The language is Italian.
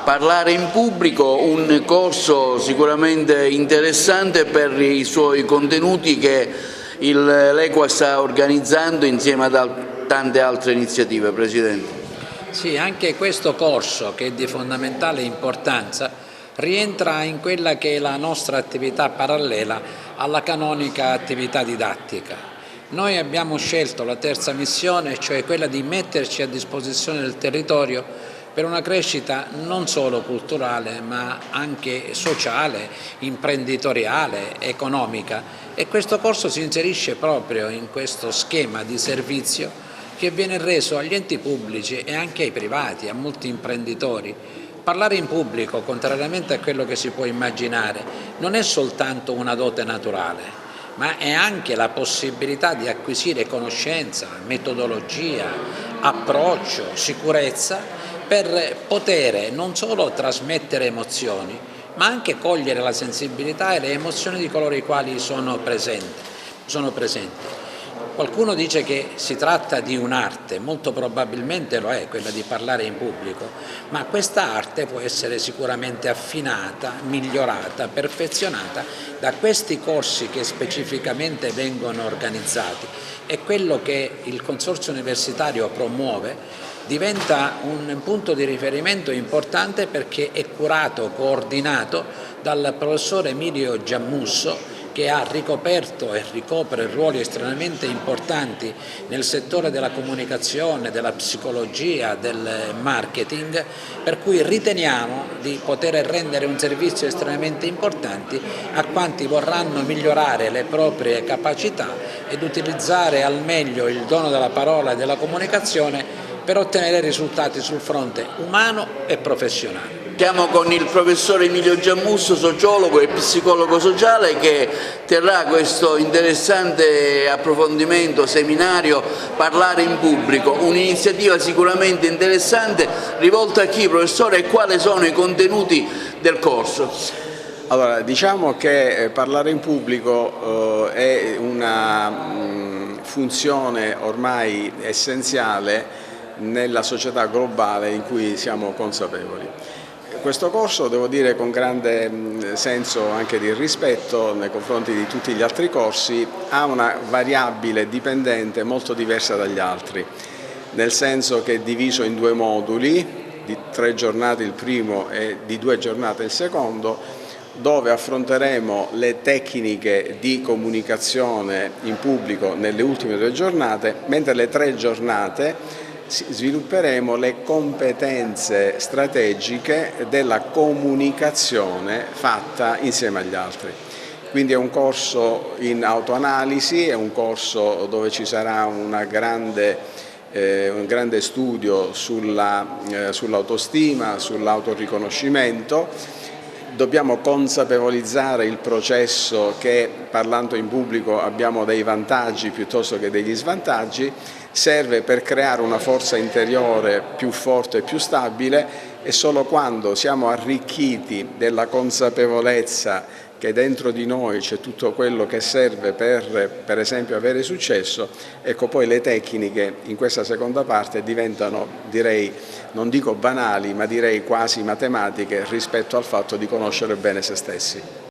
Parlare in pubblico, un corso sicuramente interessante per i suoi contenuti che l'EQUA sta organizzando insieme ad tante altre iniziative, Presidente. Sì, anche questo corso, che è di fondamentale importanza, rientra in quella che è la nostra attività parallela alla canonica attività didattica. Noi abbiamo scelto la terza missione, cioè quella di metterci a disposizione del territorio per una crescita non solo culturale ma anche sociale, imprenditoriale, economica, e questo corso si inserisce proprio in questo schema di servizio che viene reso agli enti pubblici e anche ai privati, a molti imprenditori. Parlare in pubblico, contrariamente a quello che si può immaginare, non è soltanto una dote naturale, ma è anche la possibilità di acquisire conoscenza, metodologia, approccio, sicurezza per poter non solo trasmettere emozioni, ma anche cogliere la sensibilità e le emozioni di coloro i quali sono presenti. Qualcuno dice che si tratta di un'arte, molto probabilmente lo è, quella di parlare in pubblico, ma questa arte può essere sicuramente affinata, migliorata, perfezionata da questi corsi che specificamente vengono organizzati, e quello che il Consorzio Universitario promuove diventa un punto di riferimento importante perché è curato, coordinato dal professor Emilio Giammusso, che ha ricoperto e ricopre ruoli estremamente importanti nel settore della comunicazione, della psicologia, del marketing, per cui riteniamo di poter rendere un servizio estremamente importante a quanti vorranno migliorare le proprie capacità ed utilizzare al meglio il dono della parola e della comunicazione per ottenere risultati sul fronte umano e professionale. Siamo con il professor Emilio Giammusso, sociologo e psicologo sociale, che terrà questo interessante approfondimento, seminario, Parlare in pubblico, un'iniziativa sicuramente interessante, rivolta a chi, professore, e quali sono i contenuti del corso? Allora, diciamo che parlare in pubblico è una funzione ormai essenziale nella società globale in cui siamo consapevoli. Questo corso, devo dire con grande senso anche di rispetto nei confronti di tutti gli altri corsi, ha una variabile dipendente molto diversa dagli altri, nel senso che è diviso in due moduli, di 3 giornate il primo e di 2 giornate il secondo, dove affronteremo le tecniche di comunicazione in pubblico nelle ultime 2 giornate, mentre le 3 giornate svilupperemo le competenze strategiche della comunicazione fatta insieme agli altri. Quindi è un corso in autoanalisi, è un corso dove ci sarà un grande studio sull'autostima, sull'autoriconoscimento. Dobbiamo consapevolizzare il processo che, parlando in pubblico, abbiamo dei vantaggi piuttosto che degli svantaggi. Serve per creare una forza interiore più forte e più stabile, e solo quando siamo arricchiti della consapevolezza che dentro di noi c'è tutto quello che serve per esempio avere successo, ecco poi le tecniche in questa seconda parte diventano, direi, non dico banali, ma direi quasi matematiche rispetto al fatto di conoscere bene se stessi.